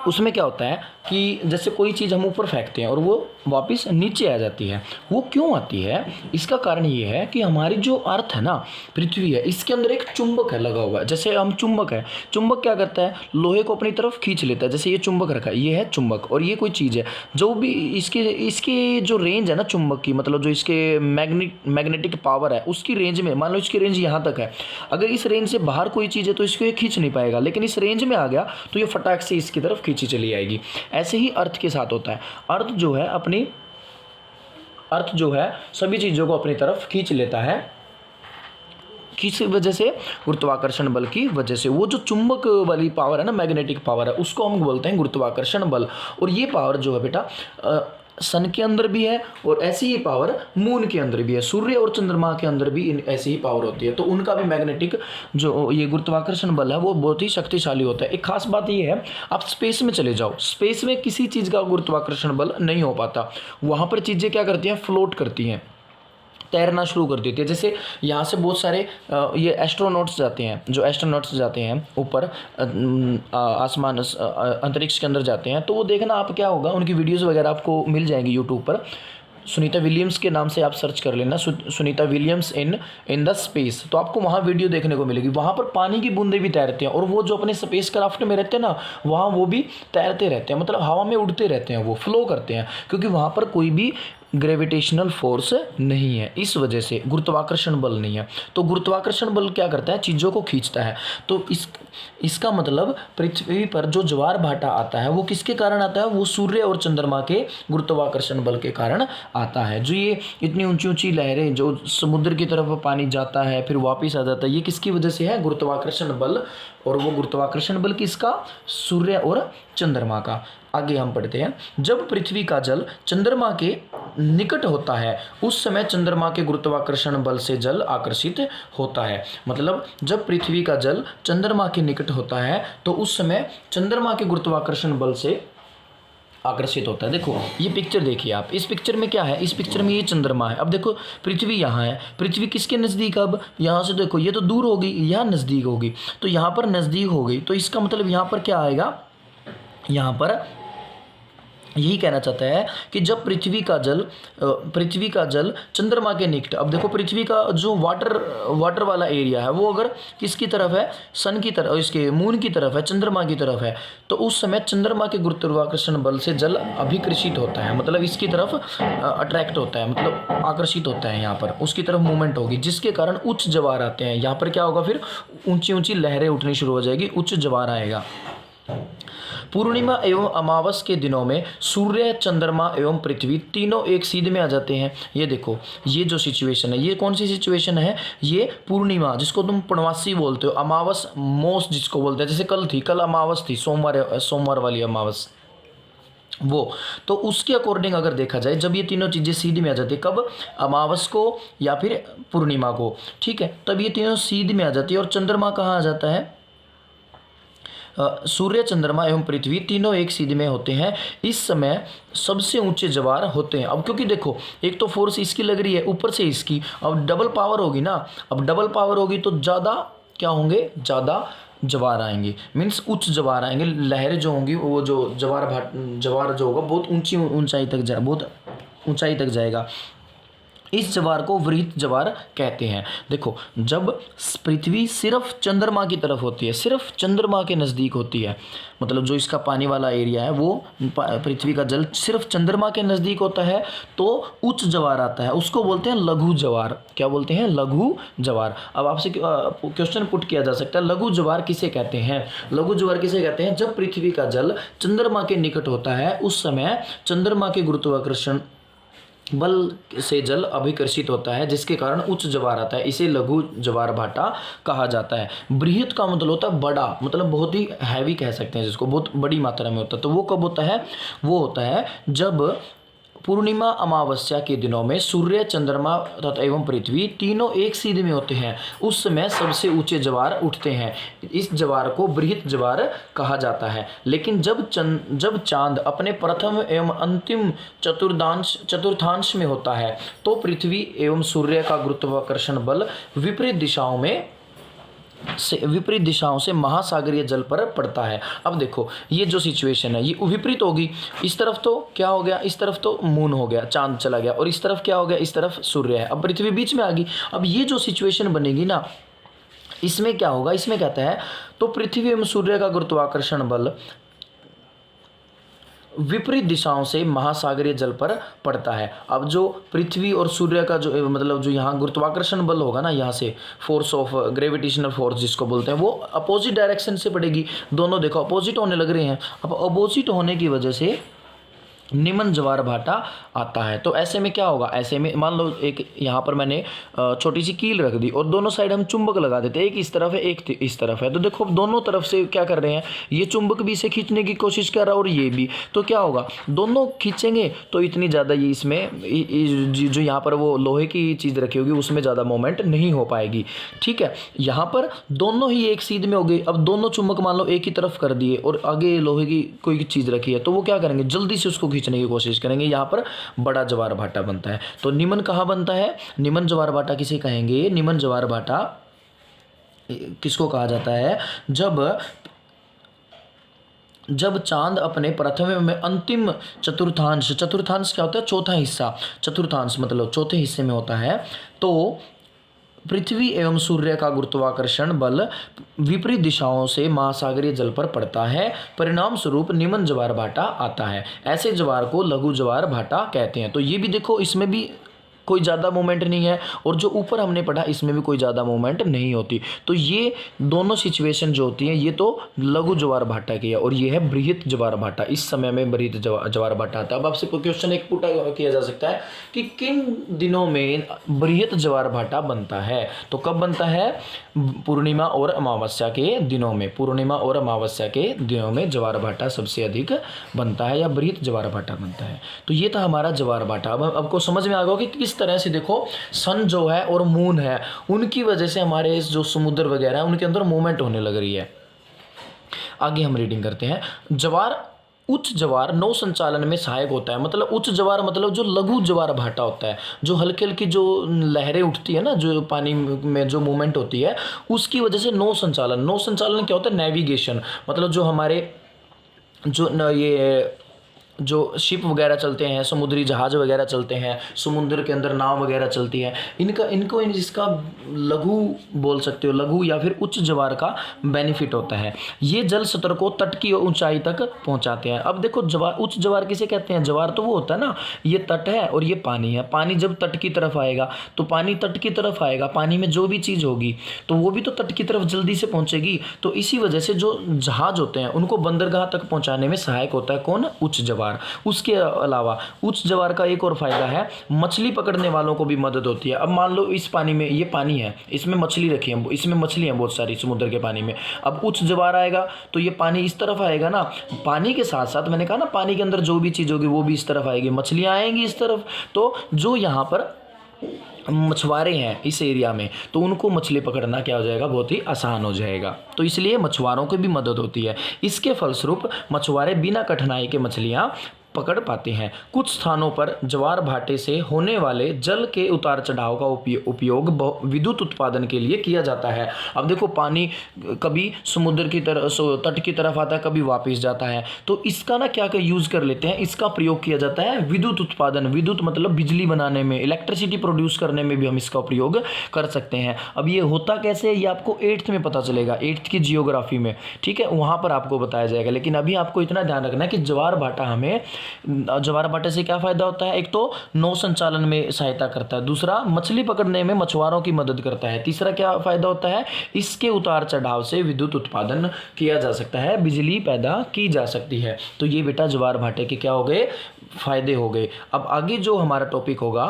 उसमें क्या होता है कि जैसे कोई चीज़ हम ऊपर फेंकते हैं और वो वापस नीचे आ जाती है। वो क्यों आती है? इसका कारण ये है कि हमारी जो अर्थ है ना, पृथ्वी है, इसके अंदर एक चुंबक है लगा हुआ है। जैसे हम चुंबक है, चुंबक क्या करता है, लोहे को अपनी तरफ खींच लेता है। जैसे ये चुंबक रखा है, ये है चुंबक, और ये कोई चीज़ है जो भी इसके इसकी जो रेंज है ना चुंबक की, मतलब जो इसके मैग्नेटिक पावर है उसकी रेंज में, मान लो इसकी रेंज यहाँ तक है, अगर इस रेंज से बाहर कोई चीज़ है तो इसको ये खींच नहीं पाएगा, लेकिन इस रेंज में आ गया तो ये फटाक से इसकी तरफ खींची चली आएगी। ऐसे ही अर्थ के साथ होता है। अर्थ जो है सभी चीज़ों को अपनी तरफ खींच लेता है। किस वजह से? गुरुत्वाकर्षण बल की वजह से। वो जो चुंबक वाली पावर है ना, मैग्नेटिक पावर है, उसको हम बोलते हैं गुरुत्वाकर्षण बल। और ये पावर जो है बेटा सन के अंदर भी है, और ऐसी ही पावर मून के अंदर भी है। सूर्य और चंद्रमा के अंदर भी ऐसी ही पावर होती है। तो उनका भी मैग्नेटिक जो ये गुरुत्वाकर्षण बल है वो बहुत ही शक्तिशाली होता है। एक खास बात ये है, आप स्पेस में चले जाओ, स्पेस में किसी चीज़ का गुरुत्वाकर्षण बल नहीं हो पाता। वहाँ पर चीज़ें क्या करती हैं, फ्लोट करती हैं, तैरना शुरू कर देती है। जैसे यहाँ से बहुत सारे ये एस्ट्रोनॉट्स जाते हैं, जो एस्ट्रोनॉट्स जाते हैं ऊपर आसमान अंतरिक्ष के अंदर जाते हैं, तो वो देखना आप क्या होगा, उनकी वीडियोस वगैरह आपको मिल जाएंगी यूट्यूब पर। सुनीता विलियम्स के नाम से आप सर्च कर लेना, Sunita Williams in the space, तो आपको वहाँ वीडियो देखने को मिलेगी। वहाँ पर पानी की बूंदें भी तैरते हैं, और वो जो अपने स्पेस क्राफ्ट में रहते हैं ना, वहाँ वो भी तैरते रहते हैं, मतलब हवा में उड़ते रहते हैं, वो फ्लो करते हैं, क्योंकि वहाँ पर कोई भी ग्रेविटेशनल फोर्स नहीं है, इस वजह से गुरुत्वाकर्षण बल नहीं है। तो गुरुत्वाकर्षण बल क्या करता है, चीज़ों को खींचता है। तो इसका मतलब पृथ्वी पर जो ज्वार भाटा आता है वो किसके कारण आता है, वो सूर्य और चंद्रमा के गुरुत्वाकर्षण बल के कारण आता है। जो ये इतनी ऊंची ऊंची लहरें, जो समुद्र की तरफ पानी जाता है फिर वापस आ जाता है, ये किसकी वजह से है, गुरुत्वाकर्षण बल। और वो गुरुत्वाकर्षण बल किसका, सूर्य और चंद्रमा का। आगे हम पढ़ते हैं, जब पृथ्वी का जल चंद्रमा के निकट होता है उस समय चंद्रमा के गुरुत्वाकर्षण बल से जल आकर्षित होता है। मतलब जब पृथ्वी का जल चंद्रमा के निकट होता है तो उस समय चंद्रमा के गुरुत्वाकर्षण बल से आकर्षित होता है। देखो ये पिक्चर देखिए आप, इस पिक्चर में क्या है, इस पिक्चर में ये चंद्रमा है। अब देखो पृथ्वी यहाँ है, पृथ्वी किसके नज़दीक, अब यहाँ से देखो ये तो दूर होगी, यहाँ नज़दीक होगी, तो यहाँ पर नज़दीक हो गई, तो इसका मतलब यहाँ पर क्या आएगा, यहाँ पर यही कहना चाहता है कि जब पृथ्वी का जल चंद्रमा के निकट, अब देखो पृथ्वी का जो वाटर वाला एरिया है वो अगर किसकी तरफ है, सन की तरफ, इसके मून की तरफ है, चंद्रमा की तरफ है, तो उस समय चंद्रमा के गुरुत्वाकर्षण बल से जल अभिकृषित होता है, मतलब इसकी तरफ अट्रैक्ट होता है, मतलब आकर्षित होता है, यहाँ पर उसकी तरफ मूवमेंट होगी, जिसके कारण उच्च ज्वार आते हैं। यहाँ पर क्या होगा, फिर ऊंची ऊंची लहरें उठनी शुरू हो जाएगी, उच्च ज्वार आएगा। पूर्णिमा एवं अमावस के दिनों में सूर्य, चंद्रमा एवं पृथ्वी तीनों एक सीध में आ जाते हैं। ये देखो ये जो सिचुएशन है, ये कौन सी सिचुएशन है, ये पूर्णिमा जिसको तुम पूर्णमासी बोलते हो, अमावस मोस जिसको बोलते हैं, जैसे कल अमावस थी, सोमवार वाली अमावस, वो तो उसके अकॉर्डिंग अगर देखा जाए, जब ये तीनों चीज़ें सीध में आ जाती है, कब, अमावस को या फिर पूर्णिमा को, ठीक है, तब ये तीनों सीध में आ जाती है। और चंद्रमा कहाँ आ जाता है, सूर्य, चंद्रमा एवं पृथ्वी तीनों एक सीध में होते हैं। इस समय सबसे ऊंचे ज्वार होते हैं। अब क्योंकि देखो एक तो फोर्स इसकी लग रही है, ऊपर से इसकी, अब डबल पावर होगी ना, अब डबल पावर होगी तो ज़्यादा क्या होंगे, ज़्यादा ज्वार आएंगे, मीन्स उच्च ज्वार आएंगे, लहरें जो होंगी वो जो ज्वार जो होगा बहुत बहुत ऊंचाई तक जाएगा। इस ज्वार को वृहत ज्वार कहते हैं। देखो जब पृथ्वी सिर्फ चंद्रमा की तरफ होती है, सिर्फ चंद्रमा के नज़दीक होती है, मतलब जो इसका पानी वाला एरिया है वो पृथ्वी का जल सिर्फ चंद्रमा के नज़दीक होता है, तो उच्च ज्वार आता है, उसको बोलते हैं लघु ज्वार। क्या बोलते हैं, लघु ज्वार। अब आपसे क्वेश्चन पुट किया जा सकता है, लघु ज्वार किसे कहते हैं, लघु ज्वार किसे कहते हैं, जब पृथ्वी का जल चंद्रमा के निकट होता है उस समय चंद्रमा के गुरुत्वाकर्षण बल से जल अभिकर्षित होता है, जिसके कारण उच्च ज्वार आता है, इसे लघु ज्वार भाटा कहा जाता है। बृहत का मतलब होता है बड़ा, मतलब बहुत ही हैवी कह सकते हैं जिसको, बहुत बड़ी मात्रा में होता है। तो वो कब होता है, वो होता है जब पूर्णिमा अमावस्या के दिनों में सूर्य, चंद्रमा तथा एवं पृथ्वी तीनों एक सीध में होते हैं, उस समय सबसे ऊंचे ज्वार उठते हैं। इस ज्वार को बृहत ज्वार कहा जाता है। लेकिन जब चांद अपने प्रथम एवं अंतिम चतुर्थांश में होता है तो पृथ्वी एवं सूर्य का गुरुत्वाकर्षण बल विपरीत दिशाओं में से विपरीत दिशाओं से महासागरीय जल पर पड़ता है। अब देखो ये जो सिचुएशन है ये विपरीत होगी, इस तरफ तो क्या हो गया, इस तरफ तो मून हो गया, चांद चला गया, और इस तरफ क्या हो गया, इस तरफ सूर्य है। अब पृथ्वी बीच में आ गई। अब ये जो सिचुएशन बनेगी ना, इसमें क्या होगा, इसमें कहता है तो पृथ्वी एवं सूर्य का गुरुत्वाकर्षण बल विपरीत दिशाओं से महासागरीय जल पर पड़ता है। अब जो पृथ्वी और सूर्य का जो मतलब जो यहाँ गुरुत्वाकर्षण बल होगा ना, यहाँ से फोर्स ऑफ ग्रेविटेशनल फोर्स जिसको बोलते हैं, वो अपोजिट डायरेक्शन से पड़ेगी। दोनों देखो अपोजिट होने लग रहे हैं। अब अपोजिट होने की वजह से निम्न ज्वार भाटा आता है। तो ऐसे में क्या होगा, ऐसे में मान लो एक यहाँ पर मैंने छोटी सी कील रख दी और दोनों साइड हम चुंबक लगा देते हैं, एक इस तरफ है एक इस तरफ है। तो देखो अब दोनों तरफ से क्या कर रहे हैं, ये चुंबक भी इसे खींचने की कोशिश कर रहा है और ये भी। तो क्या होगा, दोनों खींचेंगे तो इतनी ज़्यादा ये इसमें जो यहाँ पर वो लोहे की चीज़ रखी होगी उसमें ज़्यादा मोमेंट नहीं हो पाएगी। ठीक है, यहाँ पर दोनों ही एक सीध में हो गई। अब दोनों चुंबक मान लो एक ही तरफ कर दिए और आगे लोहे की कोई चीज़ रखी है, तो वो क्या करेंगे, जल्दी से उसको खींचने की कोशिश करेंगे। यहाँ पर बड़ा ज्वार भाटा बनता है। तो निम्न कहाँ बनता है, निम्न ज्वार भाटा किसे कहेंगे, निम्न ज्वार भाटा किसको कहा जाता है, जब चांद अपने प्रथम में अंतिम चतुर्थांश क्या होता है, चौथा हिस्सा, चतुर्थांश मतलब चौथे हिस्से में होता है, तो पृथ्वी एवं सूर्य का गुरुत्वाकर्षण बल विपरीत दिशाओं से महासागरीय जल पर पड़ता है। परिणाम स्वरूप निम्न ज्वार भाटा आता है। ऐसे ज्वार को लघु ज्वार भाटा कहते हैं। तो ये भी देखो, इसमें भी कोई ज़्यादा मूवमेंट नहीं है, और जो ऊपर हमने पढ़ा इसमें भी कोई ज़्यादा मूवमेंट नहीं होती। तो ये दोनों सिचुएशन जो होती हैं ये तो लघु ज्वार भाटा की है, और ये है बृहत ज्वार भाटा। इस समय में बृहत ज्वार भाटा आता है। अब आपसे क्वेश्चन एक पुट किया जा सकता है कि किन दिनों में बृहत ज्वार भाटा बनता है। तो कब बनता है, पूर्णिमा और अमावस्या के दिनों में। पूर्णिमा और अमावस्या के दिनों में ज्वार भाटा सबसे अधिक बनता है, या बृहत ज्वार भाटा बनता है। तो ये था हमारा ज्वार भाटा। अब आपको समझ में आ गया कि किस तरह से देखो सन जो है और मून है, उनकी वजह से हमारे जो समुद्र वगैरह है उनके अंदर मूवमेंट होने लग रही है। आगे हम रीडिंग करते हैं। ज्वार उच्च ज्वार नौ संचालन में सहायक होता है। मतलब उच्च ज्वार मतलब जो लघु ज्वार भाटा होता है, जो हल्की हल्की जो लहरें उठती है ना, जो पानी में जो मूवमेंट होती है, उसकी वजह से नौ संचालन क्या होता है, नेविगेशन। मतलब जो हमारे जो ये जो शिप वगैरह चलते हैं, समुद्री जहाज वगैरह चलते हैं, समुद्र के अंदर नाव वगैरह चलती है, इसका लघु बोल सकते हो, लघु या फिर उच्च ज्वार का बेनिफिट होता है। ये जल स्तर को तट की ऊंचाई तक पहुंचाते हैं। अब देखो ज्वार, उच्च ज्वार किसे कहते हैं, ज्वार तो वो होता है ना, ये तट है और ये पानी है। पानी जब तट की तरफ आएगा तो पानी तट की तरफ आएगा, पानी में जो भी चीज़ होगी तो वो भी तो तट की तरफ जल्दी से पहुंचेगी। तो इसी वजह से जो जहाज होते हैं उनको बंदरगाह तक पहुंचाने में सहायक होता है कौन, उच्च ज्वार। उसके अलावा उच्च ज्वार का एक और फायदा है, मछली पकड़ने वालों को भी मदद होती है। अब मान लो इस पानी में, ये पानी है, इसमें मछली रखी है, इसमें मछली है बहुत सारी समुद्र के पानी में। अब उच्च ज्वार आएगा तो ये पानी इस तरफ आएगा ना, पानी के साथ साथ मैंने कहा ना पानी के अंदर जो भी चीज़ होगी वो भी इस तरफ आएगी, मछलियाँ आएंगी इस तरफ। तो जो यहाँ पर मछुआरे हैं इस एरिया में, तो उनको मछली पकड़ना क्या हो जाएगा, बहुत ही आसान हो जाएगा। तो इसलिए मछुआरों की भी मदद होती है। इसके फलस्वरूप मछुआरे बिना कठिनाई के मछलियाँ पकड़ पाते हैं। कुछ स्थानों पर ज्वार भाटे से होने वाले जल के उतार चढ़ाव का उपयोग विद्युत उत्पादन के लिए किया जाता है। अब देखो पानी कभी समुद्र की तरफ, तट की तरफ आता है, कभी वापस जाता है, तो इसका ना क्या यूज़ कर लेते हैं, इसका प्रयोग किया जाता है विद्युत उत्पादन। विद्युत मतलब बिजली बनाने में, इलेक्ट्रिसिटी प्रोड्यूस करने में भी हम इसका प्रयोग कर सकते हैं। अब ये होता कैसे, ये आपको 8th में पता चलेगा, 8th की जियोग्राफी में, ठीक है, वहाँ पर आपको बताया जाएगा। लेकिन अभी आपको इतना ध्यान रखना है कि ज्वार भाटा हमें, ज्वार भाटे से क्या फायदा होता है, एक तो नौ संचालन में सहायता करता है, दूसरा मछली पकड़ने में मछुआरों की मदद करता है, तीसरा क्या फायदा होता है, इसके उतार चढ़ाव से विद्युत उत्पादन किया जा सकता है, बिजली पैदा की जा सकती है। तो ये बेटा ज्वार भाटे के क्या हो गए, फायदे हो गए। अब आगे जो हमारा टॉपिक होगा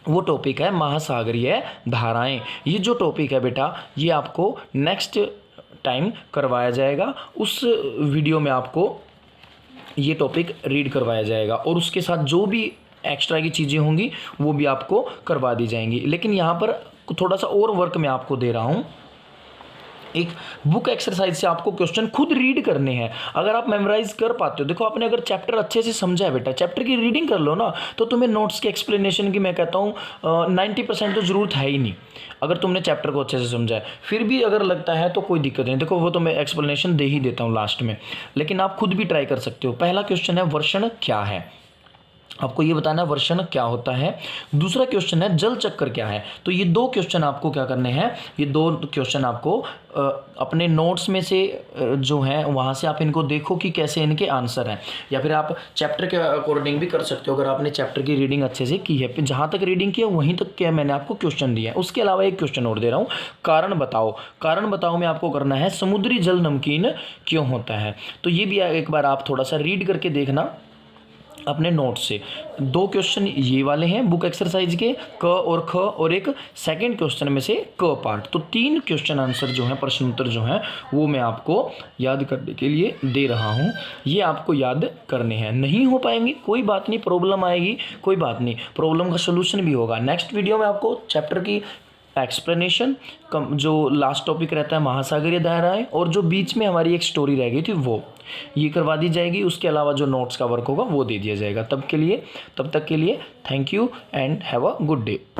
वो टॉपिक है महासागरीय धाराएं। ये जो टॉपिक है बेटा ये आपको नेक्स्ट टाइम करवाया जाएगा। उस वीडियो में आपको ये टॉपिक रीड करवाया जाएगा और उसके साथ जो भी एक्स्ट्रा की चीज़ें होंगी वो भी आपको करवा दी जाएंगी। लेकिन यहाँ पर थोड़ा सा और वर्क मैं आपको दे रहा हूँ एक बुक एक्सरसाइज से आपको क्वेश्चन खुद रीड करने हैं। अगर आप मेमोराइज कर पाते हो, देखो आपने अगर चैप्टर अच्छे से समझा है बेटा, चैप्टर की रीडिंग कर लो ना, तो तुम्हें नोट्स के एक्सप्लेनेशन की मैं कहता हूँ 90% तो ज़रूरत है ही नहीं। अगर तुमने चैप्टर को अच्छे से समझा है, फिर भी अगर लगता है तो कोई दिक्कत नहीं, देखो वो तो मैं एक्सप्लेनेशन दे ही देता हूँ लास्ट में, लेकिन आप खुद भी ट्राई कर सकते हो। पहला क्वेश्चन है वर्षण क्या है, आपको ये बताना है वर्षण क्या होता है। दूसरा क्वेश्चन है जल चक्कर क्या है। तो ये दो क्वेश्चन आपको क्या करने हैं, ये दो क्वेश्चन आपको अपने नोट्स में से जो है वहाँ से आप इनको देखो कि कैसे इनके आंसर हैं, या फिर आप चैप्टर के अकॉर्डिंग भी कर सकते हो। अगर आपने चैप्टर की रीडिंग अच्छे से की है, फिर जहाँ तक रीडिंग की है वहीं तक क्या मैंने आपको क्वेश्चन दिया है। उसके अलावा एक क्वेश्चन और दे रहा हूँ, कारण बताओ। कारण बताओ में आपको करना है समुद्री जल नमकीन क्यों होता है। तो ये भी एक बार आप थोड़ा सा रीड करके देखना अपने नोट से। दो क्वेश्चन ये वाले हैं बुक एक्सरसाइज के, क और ख, और एक सेकंड क्वेश्चन में से क पार्ट। तो 3 क्वेश्चन आंसर जो हैं, प्रश्न उत्तर जो हैं, वो मैं आपको याद करने के लिए दे रहा हूँ। ये आपको याद करने हैं। नहीं हो पाएंगे कोई बात नहीं, प्रॉब्लम आएगी कोई बात नहीं, प्रॉब्लम का सोल्यूशन भी होगा। नेक्स्ट वीडियो में आपको चैप्टर की एक्सप्लेनेशन, जो लास्ट टॉपिक रहता है महासागरीय धाराएं, और जो बीच में हमारी एक स्टोरी रह गई थी वो ये करवा दी जाएगी। उसके अलावा जो नोट्स का वर्क होगा वो दे दिया जाएगा। तब तक के लिए thank you and have a good day.